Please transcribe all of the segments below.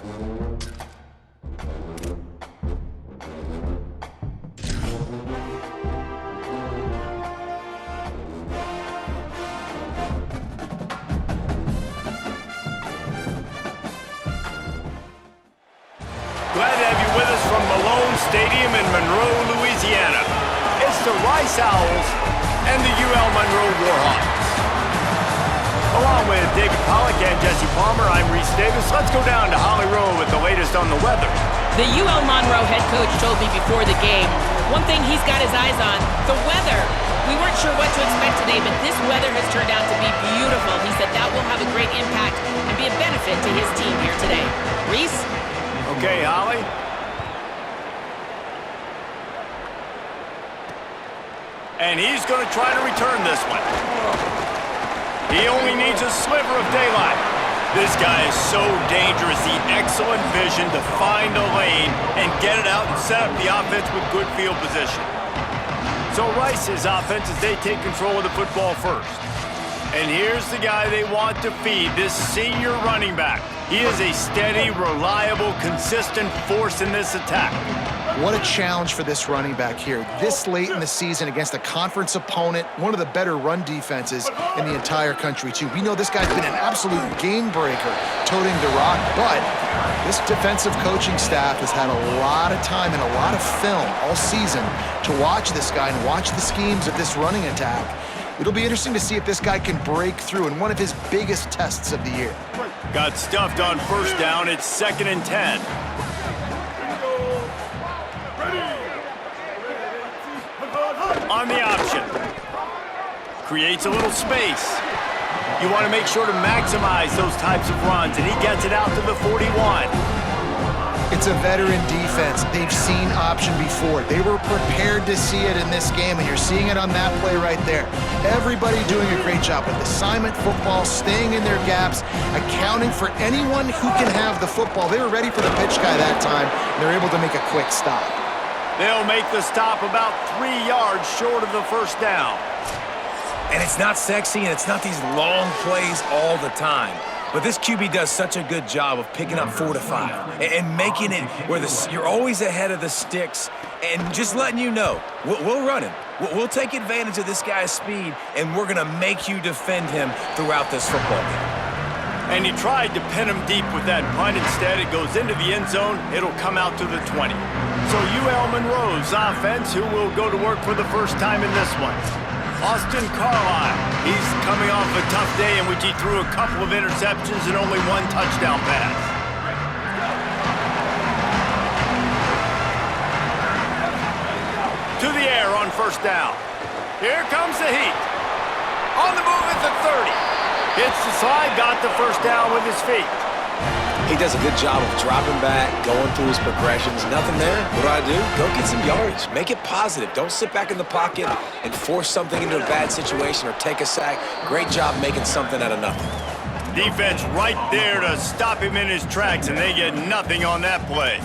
Glad to have you with us from Malone Stadium in Monroe, Louisiana. It's the Rice Owls and the UL Monroe Warhawks. Along with David Pollack and Jesse Palmer, I'm Reese Davis. Let's go down to Holly Rowe with the latest on the weather. The UL Monroe head coach told me before the game, one thing he's got his eyes on, the weather. We weren't sure what to expect today, but this weather has turned out to be beautiful. He said that will have a great impact and be a benefit to his team here today. Reese? Okay, Holly. And he's going to try to return this one. He only needs a sliver of daylight. This guy is so dangerous. The excellent vision to find a lane and get it out and set up the offense with good field position. So Rice's offense as they take control of the football first. And here's the guy they want to feed, this senior running back. He is a steady, reliable, consistent force in this attack. What a challenge for this running back here. This late in the season against a conference opponent, one of the better run defenses in the entire country, too. We know this guy's been an absolute game breaker toting the rock, but this defensive coaching staff has had a lot of time and a lot of film all season to watch this guy and watch the schemes of this running attack. It'll be interesting to see if this guy can break through in one of his biggest tests of the year. Got stuffed on first down. It's 2nd and 10. On the option. Creates a little space. You want to make sure to maximize those types of runs, and he gets it out to the 41. It's a veteran defense. They've seen option before. They were prepared to see it in this game, and you're seeing it on that play right there. Everybody doing a great job with assignment football, staying in their gaps, accounting for anyone who can have the football. They were ready for the pitch guy that time, and they're able to make a quick stop. They'll make the stop about 3 yards short of the first down. And it's not sexy, and it's not these long plays all the time. But this QB does such a good job of picking up 4 to 5 and making it where you're always ahead of the sticks and just letting you know, we'll run him. We'll take advantage of this guy's speed, and we're going to make you defend him throughout this football game. And he tried to pin him deep with that punt. Instead, it goes into the end zone. It'll come out to the 20. So UL Monroe's offense, who will go to work for the first time in this one. Austin Carlisle. He's coming off a tough day in which he threw a couple of interceptions and only 1 touchdown pass. To the air on first down. Here comes the heat. On the move at the 30. Hits the slide, got the first down with his feet. He does a good job of dropping back, going through his progressions. Nothing there. What do? Go get some yardage. Make it positive. Don't sit back in the pocket and force something into a bad situation or take a sack. Great job making something out of nothing. Defense right there to stop him in his tracks, and they get nothing on that play.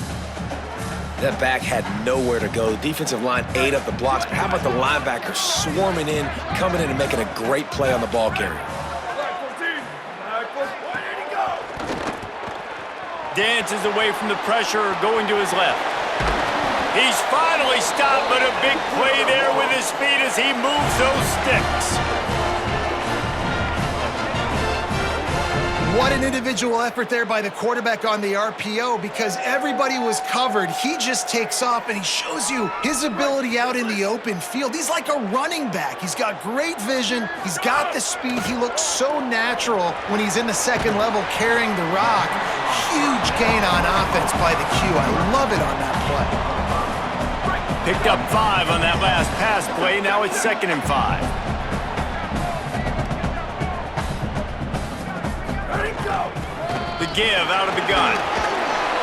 That back had nowhere to go. The defensive line ate up the blocks, but how about the linebacker swarming in, coming in and making a great play on the ball carrier? Dances away from the pressure, going to his left. He's finally stopped, but a big play there with his feet as he moves those sticks. What an individual effort there by the quarterback on the RPO, because everybody was covered. He just takes off, and he shows you his ability out in the open field. He's like a running back. He's got great vision. He's got the speed. He looks so natural when he's in the second level carrying the rock. Huge gain on offense by the Q. I love it on that play. Picked up 5 on that last pass play. Now it's 2nd and 5. The give out of the gun.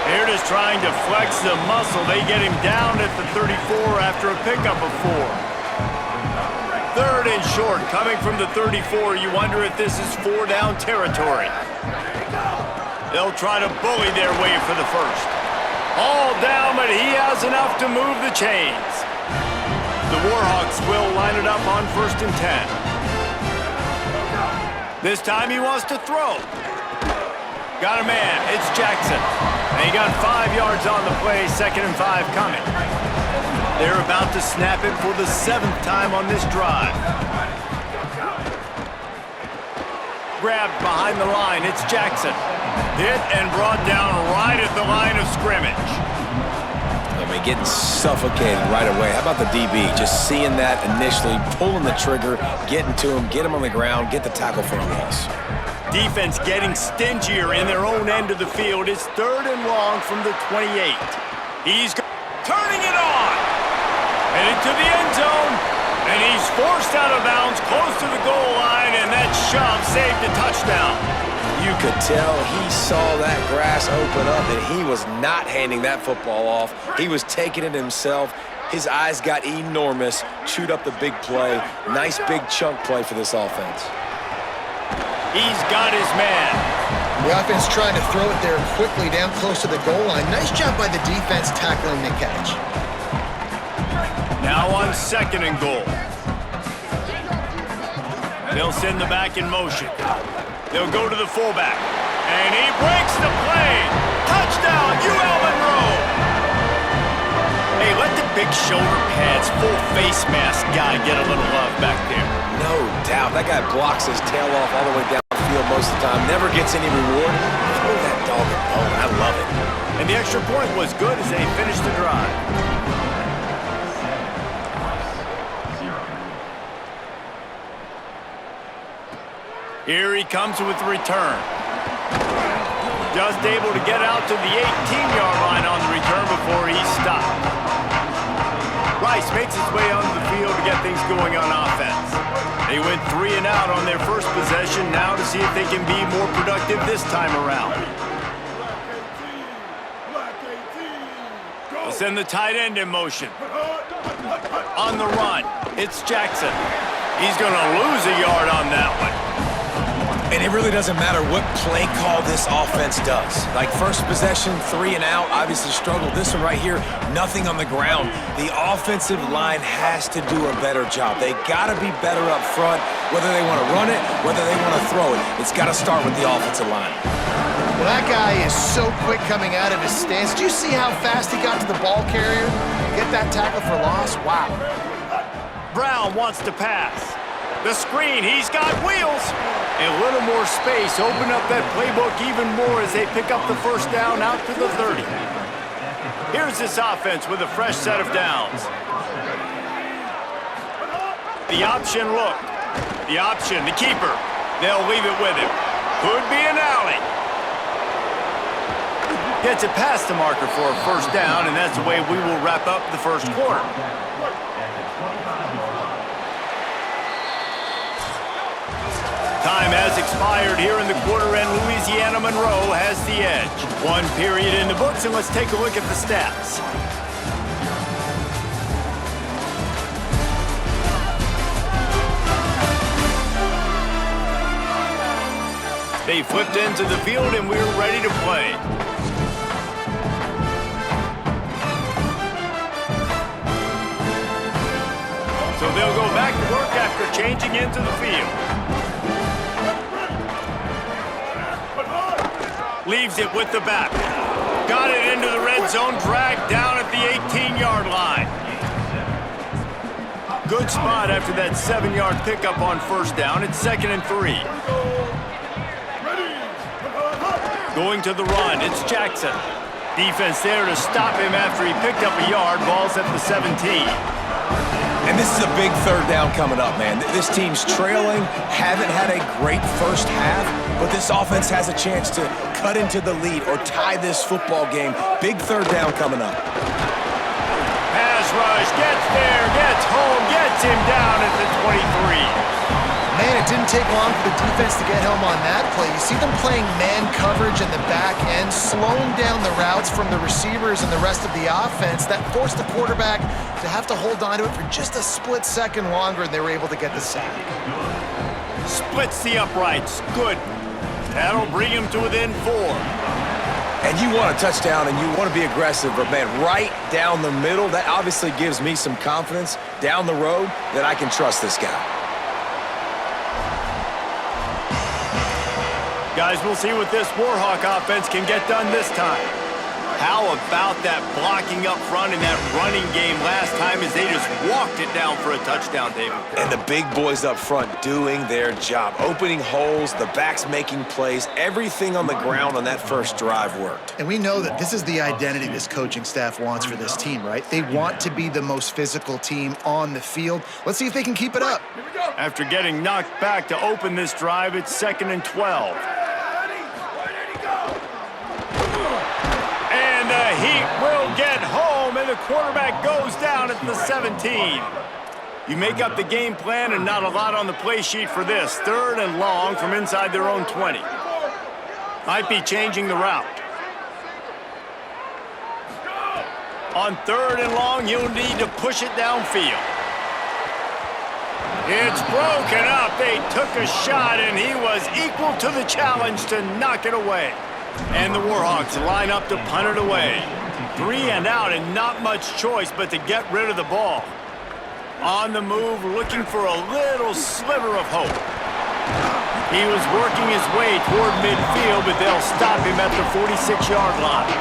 Here it is trying to flex the muscle. They get him down at the 34 after a pickup of 4. 3rd and short coming from the 34. You wonder if this is 4-down territory. They'll try to bully their way for the first. All down, but he has enough to move the chains. The Warhawks will line it up on 1st and 10. This time he wants to throw. Got a man. It's Jackson. They got 5 yards on the play, 2nd and 5 coming. They're about to snap it for the 7th time on this drive. Grabbed behind the line, it's Jackson. Hit and brought down right at the line of scrimmage. I mean, getting suffocated right away. How about the DB? Just seeing that initially, pulling the trigger, getting to him, get him on the ground, get the tackle for a loss. Defense getting stingier in their own end of the field. It's 3rd and long from the 28. He's turning it on. Headed to the end zone. And he's forced out of bounds close to the goal line, and that shove saved a touchdown. You could tell he saw that grass open up, and he was not handing that football off. He was taking it himself. His eyes got enormous, chewed up the big play. Nice big chunk play for this offense. He's got his man. The offense trying to throw it there quickly down close to the goal line. Nice job by the defense tackling the catch. Now on 2nd and goal. They'll send the back in motion. They'll go to the fullback. And he breaks the play. Touchdown, UL Monroe. Hey, let the big shoulder pads, full face mask guy get a little love back there. No doubt. That guy blocks his tail off all the way down the field most of the time. Never gets any reward. Throw that dog a bone. I love it. And the extra point was good as they finished the drive. Here he comes with the return. Just able to get out to the 18-yard line on the return before he's stopped. Rice makes his way onto the field to get things going on offense. They went 3 and out on their first possession, now to see if they can be more productive this time around. They'll send the tight end in motion. On the run, it's Jackson. He's going to lose a yard on that one. And it really doesn't matter what play call this offense does. Like first possession, 3 and out, obviously struggled. This one right here, nothing on the ground. The offensive line has to do a better job. They got to be better up front, whether they want to run it, whether they want to throw it. It's got to start with the offensive line. Well, that guy is so quick coming out of his stance. Do you see how fast he got to the ball carrier? Get that tackle for loss? Wow. Brown wants to pass. The screen, he's got wheels. A little more space, open up that playbook even more as they pick up the first down out to the 30. Here's this offense with a fresh set of downs. The option look. The option, the keeper. They'll leave it with him. Could be an alley. Gets it past the marker for a first down, and that's the way we will wrap up the first quarter. Time has expired here in the quarter, and Louisiana Monroe has the edge. 1 period in the books, and let's take a look at the stats. They flipped into the field, and we're ready to play. So they'll go back to work after changing into the field. Leaves it with the back. Got it into the red zone, dragged down at the 18-yard line. Good spot after that 7-yard pickup on first down. It's 2nd and 3. Going to the run, it's Jackson. Defense there to stop him after he picked up a yard. Ball's at the 17. And this is a big 3rd down coming up, man. This team's trailing, haven't had a great first half, but this offense has a chance to cut into the lead or tie this football game. Big 3rd down coming up. Pass rush, gets there, gets home, gets him down at the 23. Man, it didn't take long for the defense to get home on that play. You see them playing man coverage in the back end, slowing down the routes from the receivers and the rest of the offense. That forced the quarterback to have to hold on to it for just a split second longer, and they were able to get the sack. Splits the uprights. Good. That'll bring him to within 4. And you want a touchdown and you want to be aggressive, but man, right down the middle, that obviously gives me some confidence down the road that I can trust this guy. Guys, we'll see what this Warhawk offense can get done this time. How about that blocking up front and that running game last time as they just walked it down for a touchdown, David? And the big boys up front doing their job, opening holes, the backs making plays, everything on the ground on that first drive worked. And we know that this is the identity this coaching staff wants for this team, right? They want to be the most physical team on the field. Let's see if they can keep it up. After getting knocked back to open this drive, it's 2nd and 12. And the Heat will get home, and the quarterback goes down at the 17. You make up the game plan and not a lot on the play sheet for this. 3rd and long from inside their own 20. Might be changing the route. On 3rd and long, you'll need to push it downfield. It's broken up. They took a shot, and he was equal to the challenge to knock it away. And the Warhawks line up to punt it away. 3 and out, and not much choice but to get rid of the ball. On the move, looking for a little sliver of hope. He was working his way toward midfield, but they'll stop him at the 46-yard line.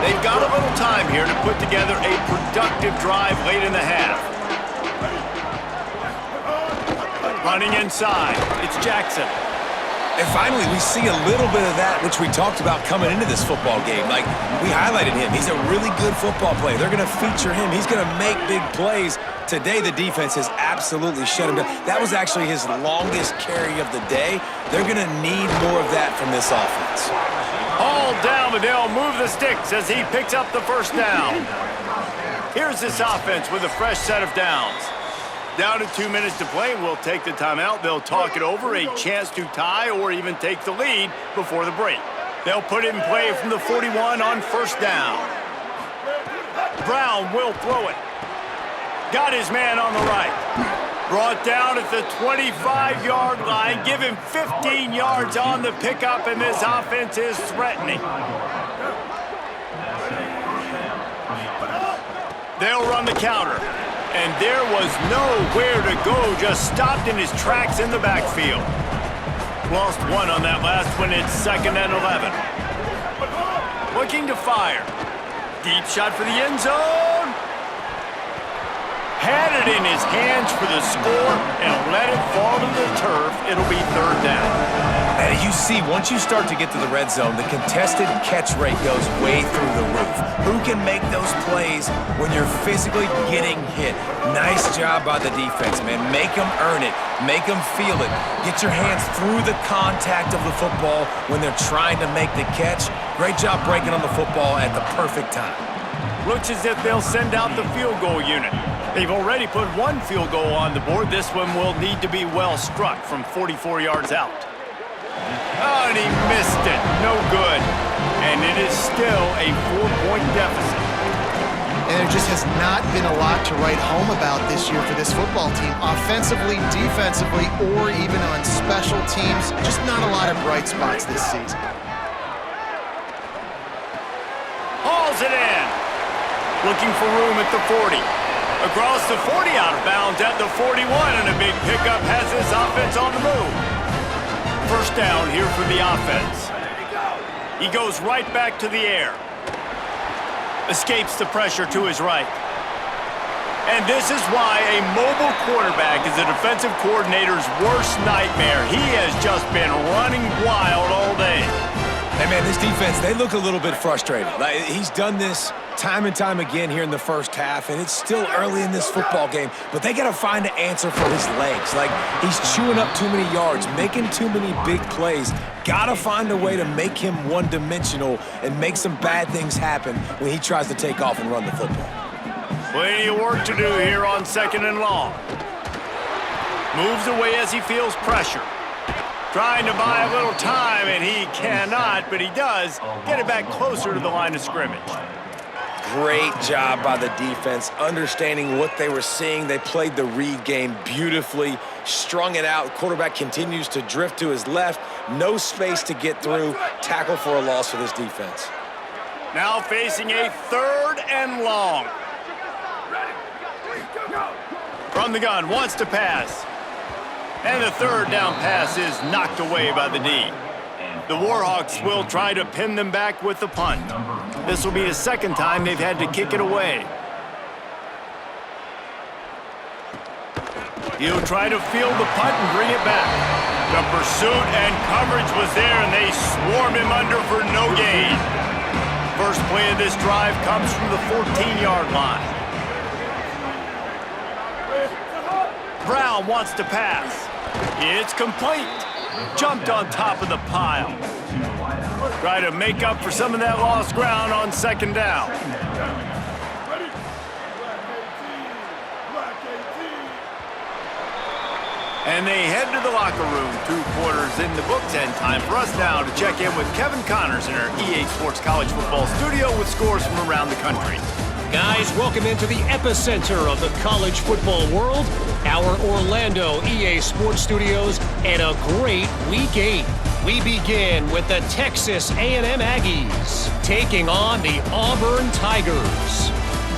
They've got a little time here to put together a productive drive late in the half. Running inside, it's Jackson. And finally, we see a little bit of that, which we talked about coming into this football game. Like, we highlighted him. He's a really good football player. They're going to feature him. He's going to make big plays. Today, the defense has absolutely shut him down. That was actually his longest carry of the day. They're going to need more of that from this offense. All down, but they'll move the sticks as he picks up the first down. Here's this offense with a fresh set of downs. Down to 2 minutes to play, we'll take the timeout. They'll talk it over, a chance to tie or even take the lead before the break. They'll put it in play from the 41 on first down. Brown will throw it. Got his man on the right. Brought down at the 25-yard line. Give him 15 yards on the pickup, and this offense is threatening. They'll run the counter. And there was nowhere to go, just stopped in his tracks in the backfield. Lost 1 on that last one. It's 2nd and 11. Looking to fire. Deep shot for the end zone. Had it in his hands for the score and let it fall to the turf. It'll be 3rd down. And you see, once you start to get to the red zone, the contested catch rate goes way through the roof. Who can make those plays when you're physically getting hit? Nice job by the defense, man. Make them earn it. Make them feel it. Get your hands through the contact of the football when they're trying to make the catch. Great job breaking on the football at the perfect time. Looks as if they'll send out the field goal unit. They've already put 1 field goal on the board. This one will need to be well struck from 44 yards out. Oh, and he missed it. No good. And it is still a 4-point deficit. And there just has not been a lot to write home about this year for this football team. Offensively, defensively, or even on special teams. Just not a lot of bright spots this season. Hauls it in. Looking for room at the 40. Across the 40, out of bounds at the 41, and a big pickup has this offense on the move. First down here for the offense. He goes right back to the air. Escapes the pressure to his right. And this is why a mobile quarterback is a defensive coordinator's worst nightmare. He has just been running wild all day. Hey, man, this defense, they look a little bit frustrated. Like, he's done this time and time again here in the first half, and it's still early in this football game, but they got to find an answer for his legs. Like, he's chewing up too many yards, making too many big plays. Got to find a way to make him one-dimensional and make some bad things happen when he tries to take off and run the football. Plenty of work to do here on 2nd and long. Moves away as he feels pressure. Trying to buy a little time, and he cannot, but he does get it back closer to the line of scrimmage. Great job by the defense, understanding what they were seeing. They played the read game beautifully, strung it out. Quarterback continues to drift to his left. No space to get through. Tackle for a loss for this defense. Now facing a 3rd and long. From the gun, wants to pass. And the 3rd down pass is knocked away by the D. The Warhawks will try to pin them back with the punt. This will be the second time they've had to kick it away. He'll try to field the punt and bring it back. The pursuit and coverage was there, and they swarm him under for no gain. First play of this drive comes from the 14-yard line. Brown wants to pass. It's complete. Jumped on top of the pile. Try to make up for some of that lost ground on second down. And they head to the locker room. 2 quarters in the books, and time for us now to check in with Kevin Connors in our EA Sports College Football studio with scores from around the country. Guys, welcome into the epicenter of the college football world, our Orlando EA Sports Studios, and a great Week 8. We begin with the Texas A&M Aggies taking on the Auburn Tigers.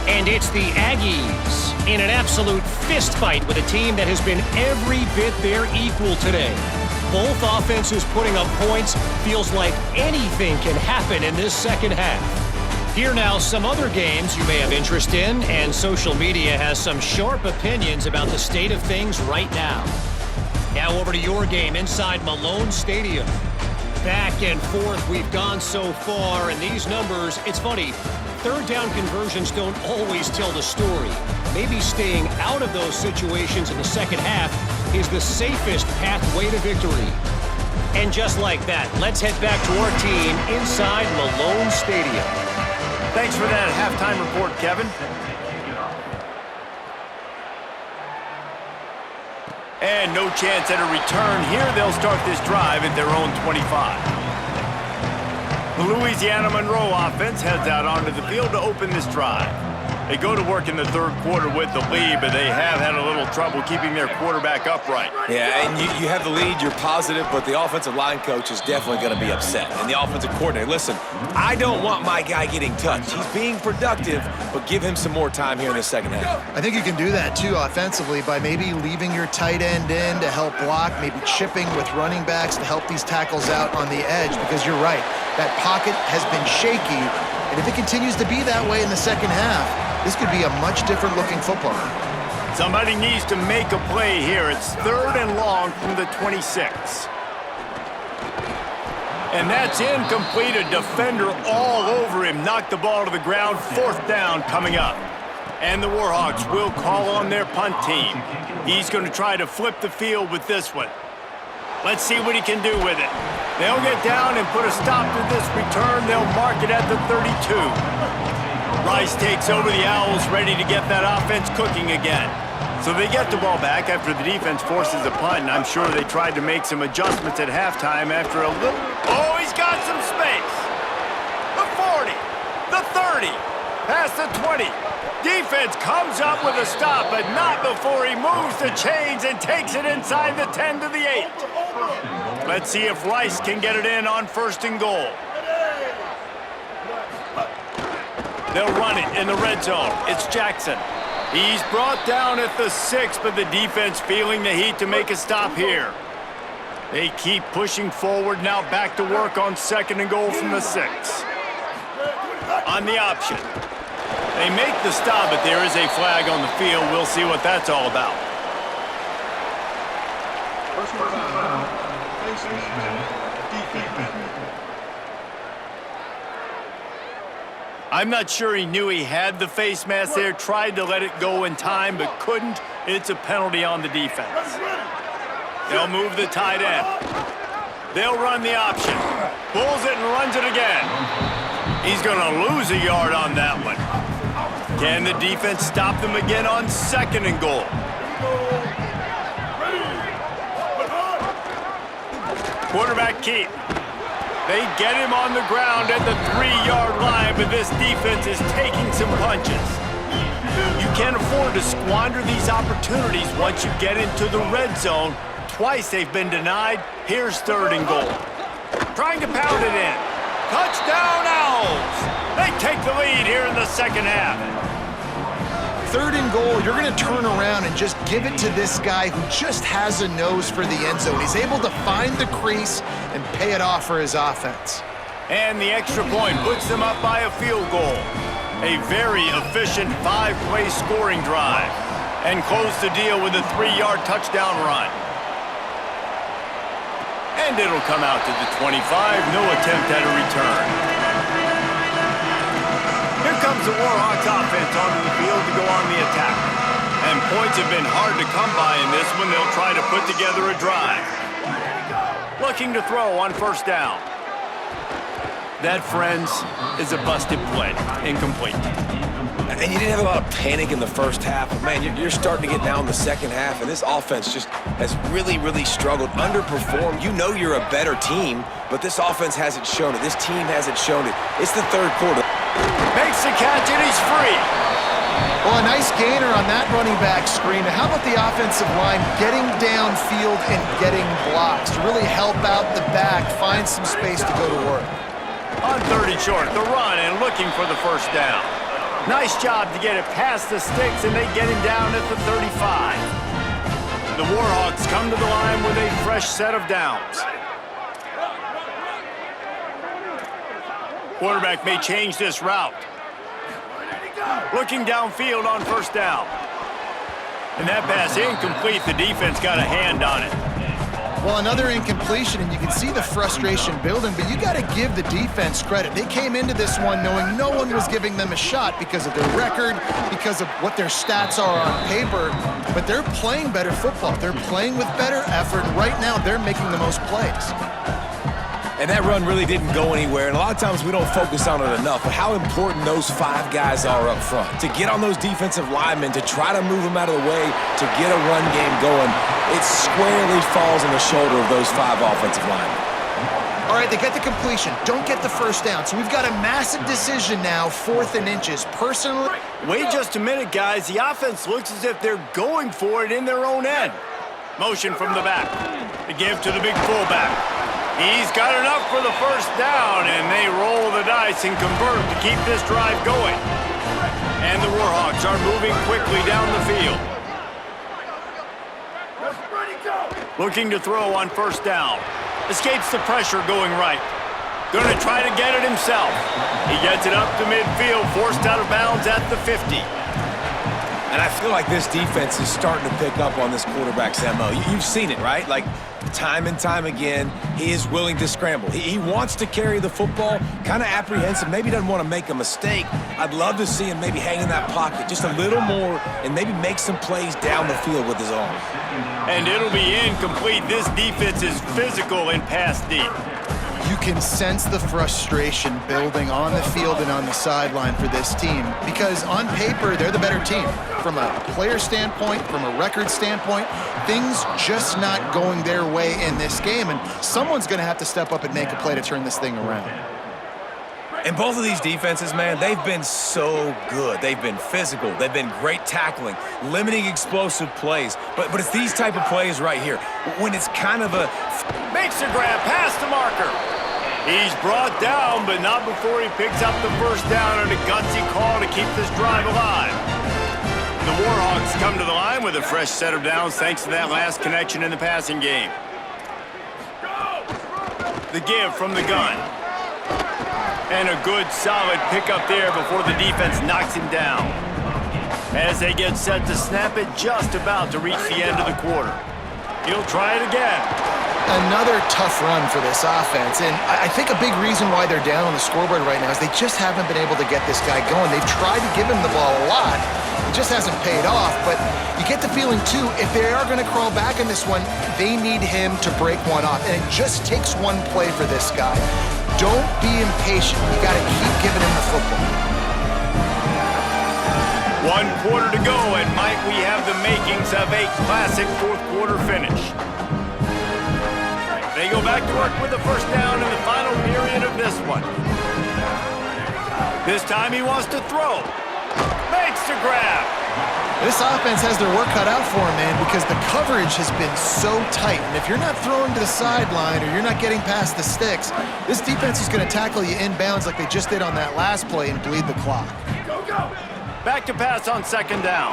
And it's the Aggies in an absolute fist fight with a team that has been every bit their equal today. Both offenses putting up points. Feels like anything can happen in this second half. Here now, some other games you may have interest in, and social media has some sharp opinions about the state of things right now. Now over to your game inside Malone Stadium. Back and forth we've gone so far, and these numbers, it's funny, third down conversions don't always tell the story. Maybe staying out of those situations in the second half is the safest pathway to victory. And just like that, let's head back to our team inside Malone Stadium. Thanks for that halftime report, Kevin. And no chance at a return here. They'll start this drive at their own 25. The Louisiana Monroe offense heads out onto the field to open this drive. They go to work in the third quarter with the lead, but they have had a little trouble keeping their quarterback upright. Yeah, and you have the lead, you're positive, but the offensive line coach is definitely going to be upset. And the offensive coordinator, listen, I don't want my guy getting touched. He's being productive, but give him some more time here in the second half. I think you can do that, too, offensively, by maybe leaving your tight end in to help block, maybe chipping with running backs to help these tackles out on the edge, because you're right, that pocket has been shaky, and if it continues to be that way in the second half, this could be a much different looking football. Somebody needs to make a play here. It's 3rd and long from the 26. And that's incomplete. A defender all over him. Knocked the ball to the ground. 4th down coming up. And the Warhawks will call on their punt team. He's going to try to flip the field with this one. Let's see what he can do with it. They'll get down and put a stop to this return. They'll mark it at the 32. Rice takes over the Owls, ready to get that offense cooking again. So they get the ball back after the defense forces a punt, and I'm sure they tried to make some adjustments at halftime after a little... Oh, he's got some space! The 40, the 30, past the 20. Defense comes up with a stop, but not before he moves the chains and takes it inside the 10 to the 8. Let's see if Rice can get it in on 1st and goal. They'll run it in the red zone. It's Jackson. He's brought down at the 6, but the defense feeling the heat to make a stop here. They keep pushing forward, now back to work on 2nd and goal from the 6. On the option. They make the stop, but there is a flag on the field. We'll see what that's all about. I'm not sure he knew he had the face mask there, tried to let it go in time, but couldn't. It's a penalty on the defense. They'll move the tight end. They'll run the option. Pulls it and runs it again. He's going to lose a yard on that one. Can the defense stop them again on 2nd and goal? Quarterback keep. They get him on the ground at the 3-yard line, but this defense is taking some punches. You can't afford to squander these opportunities once you get into the red zone. Twice they've been denied. Here's 3rd and goal. Trying to pound it in. Touchdown Owls! They take the lead here in the second half. 3rd and goal, you're going to turn around and just give it to this guy who just has a nose for the end zone. He's able to find the crease and pay it off for his offense. And the extra point puts them up by a field goal. A very efficient 5-play scoring drive. And close the deal with a 3-yard touchdown run. And it'll come out to the 25. No attempt at a return. Here comes the Warhawks offense onto the field to go on the attack. And points have been hard to come by in this one. They'll try to put together a drive. Looking to throw on 1st down. That, friends, is a busted play. Incomplete. And you didn't have a lot of panic in the first half. But man, you're starting to get now in the second half, and this offense just has really, really struggled, underperformed. You know you're a better team, but this offense hasn't shown it. This team hasn't shown it. It's the 3rd quarter. Makes the catch, and he's free. Well, a nice gainer on that running back screen. How about the offensive line getting downfield and getting blocks to really help out the back, find some space to go to work? On 3rd and short, the run and looking for the 1st down. Nice job to get it past the sticks, and they get him down at the 35. The Warhawks come to the line with a fresh set of downs. Quarterback may change this route. Looking downfield on 1st down. And that pass incomplete. The defense got a hand on it. Well, another incompletion, and you can see the frustration building, but you got to give the defense credit. They came into this one knowing no one was giving them a shot because of their record, because of what their stats are on paper, but they're playing better football. They're playing with better effort, and right now they're making the most plays. And that run really didn't go anywhere, and a lot of times we don't focus on it enough, but how important those 5 guys are up front. To get on those defensive linemen, to try to move them out of the way, to get a run game going, it squarely falls on the shoulder of those 5 offensive linemen. All right, they get the completion. Don't get the 1st down. So we've got a massive decision now, 4th and inches. Personally... Wait just a minute, guys. The offense looks as if they're going for it in their own end. Motion from the back. The give to the big fullback. He's got enough for the 1st down, and they roll the dice and convert to keep this drive going. And the Warhawks are moving quickly down the field. Looking to throw on 1st down. Escapes the pressure going right. Going to try to get it himself. He gets it up to midfield, forced out of bounds at the 50. And I feel like this defense is starting to pick up on this quarterback's MO. You've seen it, right? Like, time and time again, he is willing to scramble. He wants to carry the football, kind of apprehensive, maybe doesn't want to make a mistake. I'd love to see him maybe hang in that pocket just a little more and maybe make some plays down the field with his arm. And it'll be incomplete. This defense is physical and pass deep. You can sense the frustration building on the field and on the sideline for this team because on paper, they're the better team. From a player standpoint, from a record standpoint, things just not going their way in this game, and someone's going to have to step up and make a play to turn this thing around. And both of these defenses, man, they've been so good. They've been physical. They've been great tackling, limiting explosive plays. But it's these type of plays right here when it's kind of a... Makes a grab past the marker. He's brought down, but not before he picks up the 1st down and a gutsy call to keep this drive alive. The Warhawks come to the line with a fresh set of downs thanks to that last connection in the passing game. The give from the gun. And a good, solid pickup there before the defense knocks him down. As they get set to snap it, just about to reach the end of the quarter. He'll try it again. Another tough run for this offense, and I think a big reason why they're down on the scoreboard right now is they just haven't been able to get this guy going. They've tried to give him the ball a lot. It just hasn't paid off, but you get the feeling, too, if they are going to crawl back in this one, they need him to break one off, and it just takes one play for this guy. Don't be impatient. You got to keep giving him the football. 1 quarter to go, and might we have the makings of a classic 4th quarter finish. They go back to work with the 1st down in the final period of this one. This time he wants to throw. Makes the grab. This offense has their work cut out for them, man, because the coverage has been so tight. And if you're not throwing to the sideline or you're not getting past the sticks, this defense is going to tackle you inbounds like they just did on that last play and bleed the clock. Back to pass on second down.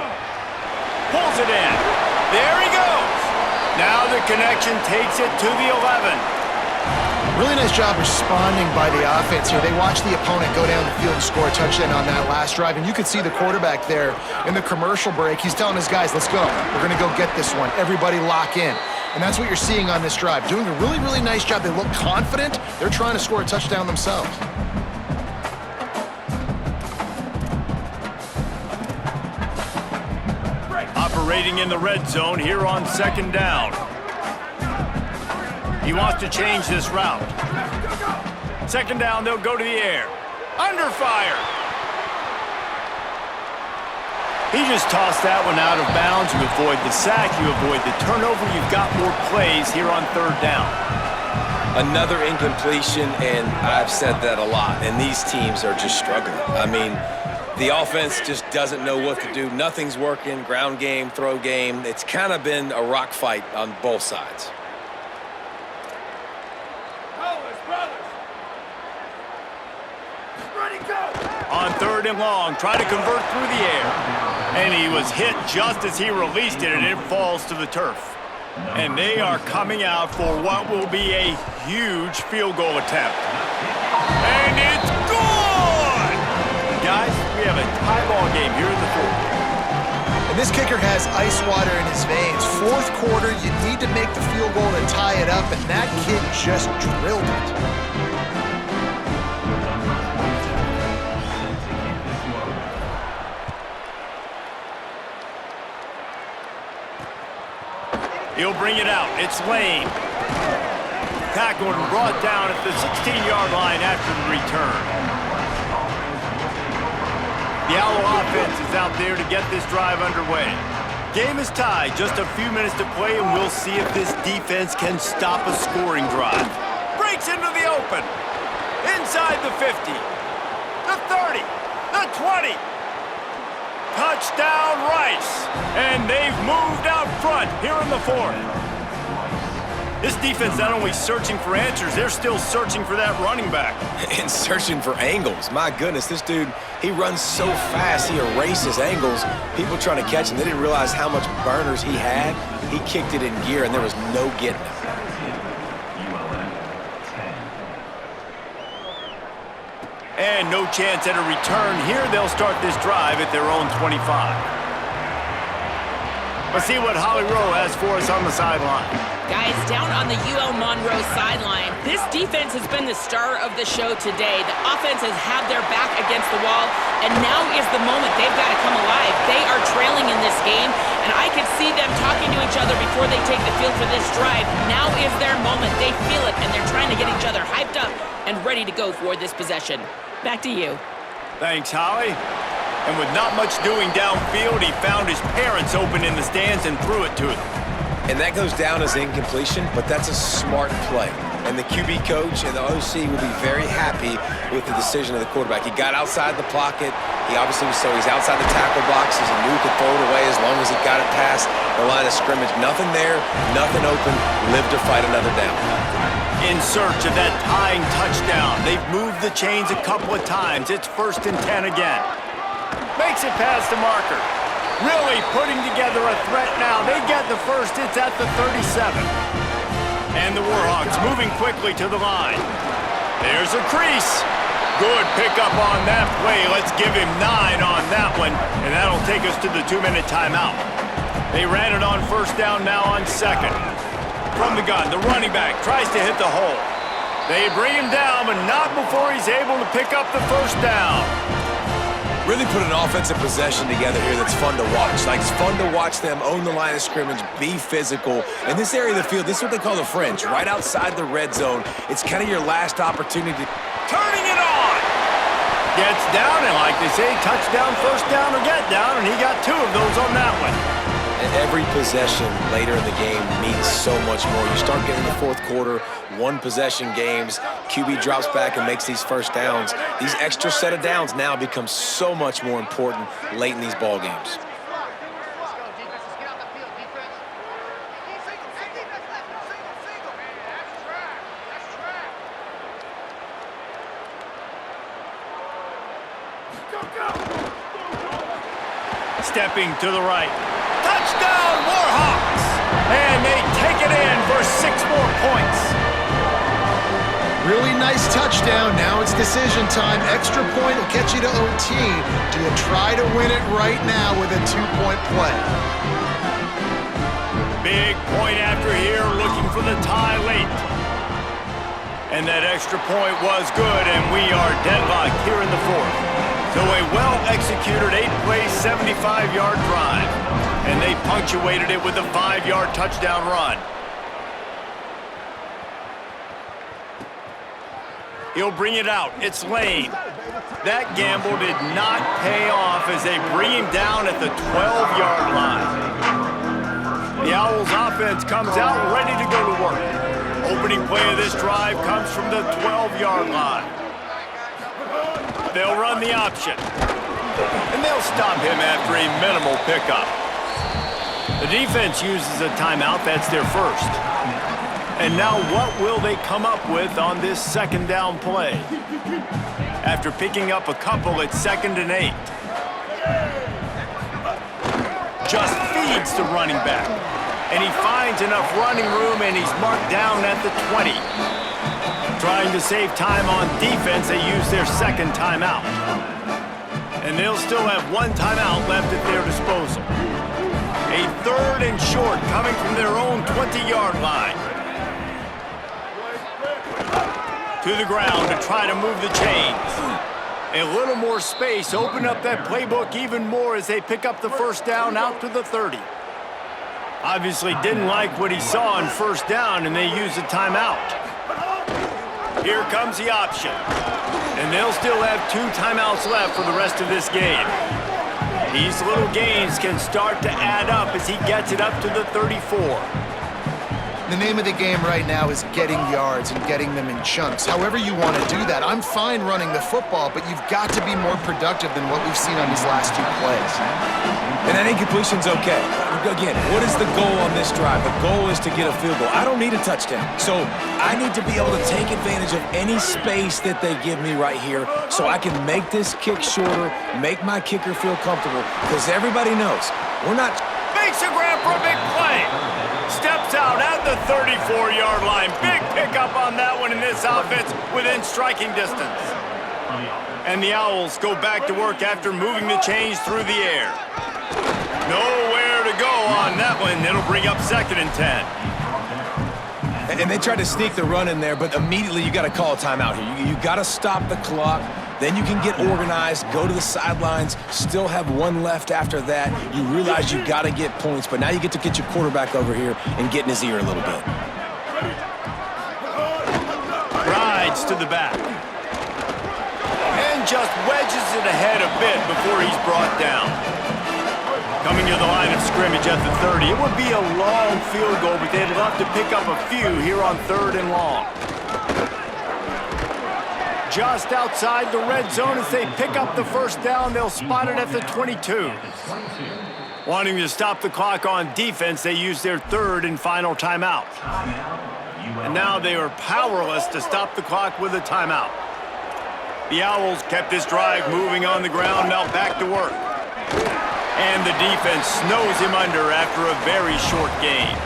Pulls it in. There he goes. Now the connection takes it to the 11. Really nice job responding by the offense here. They watched the opponent go down the field and score a touchdown on that last drive, and you could see the quarterback there in the commercial break. He's telling his guys, let's go. We're going to go get this one. Everybody lock in. And that's what you're seeing on this drive. Doing a really, really nice job. They look confident. They're trying to score a touchdown themselves. Operating in the red zone here on second down. He wants to change this route. Second down, they'll go to the air. Under fire. He just tossed that one out of bounds. You avoid the sack, you avoid the turnover. You've got more plays here on third down. Another incompletion, and I've said that a lot, and these teams are just struggling. I mean, the offense just doesn't know what to do. Nothing's working, ground game, throw game. It's kind of been a rock fight on both sides. On third and long, try to convert through the air. And he was hit just as he released it, and it falls to the turf. And they are coming out for what will be a huge field goal attempt. And it's good! Guys, we have a tie ball game here in the fourth. And this kicker has ice water in his veins. Fourth quarter, you need to make the field goal to tie it up, and that kid just drilled it. He'll bring it out. It's Lane. Tackled and brought down at the 16-yard line after the return. The Owl offense is out there to get this drive underway. Game is tied. Just a few minutes to play, and we'll see if this defense can stop a scoring drive. Breaks into the open. Inside the 50. The 30. The 20. Touchdown, Rice. And they've moved out front here in the fourth. This defense not only searching for answers, they're still searching for that running back. And searching for angles. My goodness, this dude, he runs so fast, he erases angles. People trying to catch him, they didn't realize how much burners he had. He kicked it in gear, and there was no getting him. And no chance at a return here. They'll start this drive at their own 25. Let's see what Holly Rowe has for us on the sideline. Guys, down on the UL Monroe sideline, this defense has been the star of the show today. The offense has had their back against the wall, and now is the moment they've got to come alive. They are trailing in this game, and I could see them talking to each other before they take the field for this drive. Now is their moment. They feel it, and they're trying to get each other hyped up and ready to go for this possession. Back to you. Thanks, Holly. And with not much doing downfield, he found his parents open in the stands and threw it to them. And that goes down as incompletion, but that's a smart play. And the QB coach and the OC will be very happy with the decision of the quarterback. He got outside the pocket. He obviously was, so he's outside the tackle boxes and knew he could throw it away as long as he got it past the line of scrimmage. Nothing there, nothing open, live to fight another down. In search of that tying touchdown. They've moved the chains a couple of times. It's 1st and 10 again. Makes it past the marker. Really putting together a threat now. They get the first. It's at the 37. And the Warhawks moving quickly to the line. There's a crease. Good pickup on that play. Let's give him 9 on that one. And that'll take us to the 2-minute timeout. They ran it on 1st down, now on 2nd. From the gun, the running back tries to hit the hole. They bring him down, but not before he's able to pick up the 1st down. Really put an offensive possession together here that's fun to watch. Like, it's fun to watch them own the line of scrimmage, be physical. In this area of the field, this is what they call the fringe, right outside the red zone. It's kind of your last opportunity. Turning it on! Gets down, and like they say, touchdown, 1st down, or get down, and he got 2 of those on that one. And every possession later in the game means so much more. You start getting the 4th quarter, 1-possession games, QB drops back and makes these 1st downs. These extra set of downs now become so much more important late in these ball games. Stepping to the right. Touchdown, Warhawks! And they take it in for 6 more points. Really nice touchdown. Now it's decision time. Extra point will get you to OT. Do you try to win it right now with a 2-point play? Big point after here, looking for the tie late. And that extra point was good, and we are deadlocked here in the 4th. So a well-executed 8-play, 75-yard drive. And they punctuated it with a 5-yard touchdown run. He'll bring it out. It's Lane. That gamble did not pay off as they bring him down at the 12-yard line. The Owls offense comes out ready to go to work. Opening play of this drive comes from the 12-yard line. They'll run the option. And they'll stop him after a minimal pickup. The defense uses a timeout. That's their first. And now what will they come up with on this 2nd down play? After picking up a couple at 2nd and 8. Just feeds the running back. And he finds enough running room, and he's marked down at the 20. Trying to save time on defense, they use their 2nd timeout. And they'll still have 1 timeout left at their disposal. A 3rd and short coming from their own 20-yard line. To the ground to try to move the chains. A little more space, open up that playbook even more as they pick up the 1st down out to the 30. Obviously didn't like what he saw on 1st down, and they use a timeout. Here comes the option. And they'll still have 2 timeouts left for the rest of this game. These little gains can start to add up as he gets it up to the 34. The name of the game right now is getting yards and getting them in chunks. However you want to do that. I'm fine running the football, but you've got to be more productive than what we've seen on these last 2 plays. And that incompletion's okay. Again, what is the goal on this drive? The goal is to get a field goal. I don't need a touchdown. So I need to be able to take advantage of any space that they give me right here so I can make this kick shorter, make my kicker feel comfortable, because everybody knows we're not... Makes a grab for a big play. Steps out at the 34-yard line. Big pickup on that one in this offense within striking distance. And the Owls go back to work after moving the chains through the air. Nowhere to go on that one. It'll bring up 2nd and 10. And they tried to sneak the run in there, but immediately you got to call a timeout here. You got to stop the clock. Then you can get organized, go to the sidelines, still have 1 left after that. You realize you got to get points, but now you get to get your quarterback over here and get in his ear a little bit. Rides to the back. And just wedges it ahead a bit before he's brought down. Coming to the line of scrimmage at the 30. It would be a long field goal, but they'd love to pick up a few here on 3rd and long. Just outside the red zone as they pick up the 1st down. They'll spot it at the 22. Wanting to stop the clock on defense, they use their 3rd and final timeout. And now they are powerless to stop the clock with a timeout. The Owls kept this drive moving on the ground, now back to work. And the defense snows him under after a very short gain.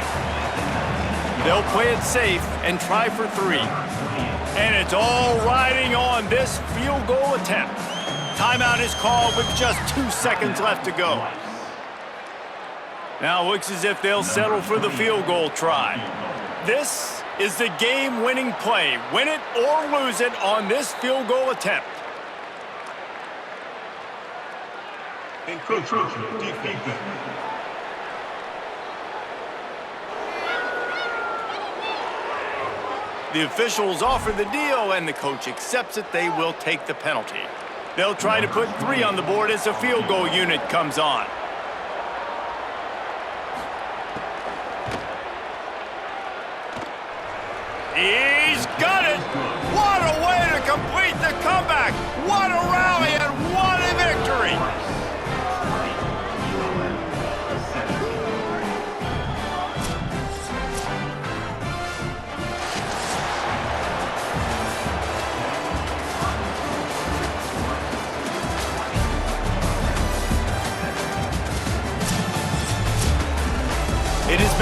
They'll play it safe and try for 3. And it's all riding on this field goal attempt. Timeout is called with just 2 seconds left to go. Now looks as if they'll settle for the field goal try. This is the game-winning play. Win it or lose it on this field goal attempt. The officials offer the deal, and the coach accepts it. They will take the penalty. They'll try to put 3 on the board as the field goal unit comes on. He's got it! What a way to complete the comeback! What a rally and what a victory!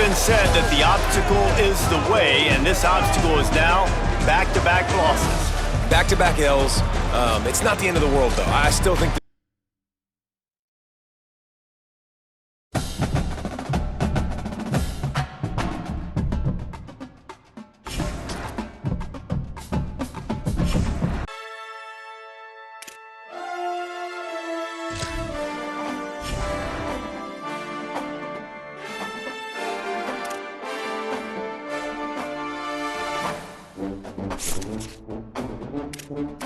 been said that the obstacle is the way, and this obstacle is now back-to-back losses. Back-to-back L's. It's not the end of the world, though. I still think Thank you.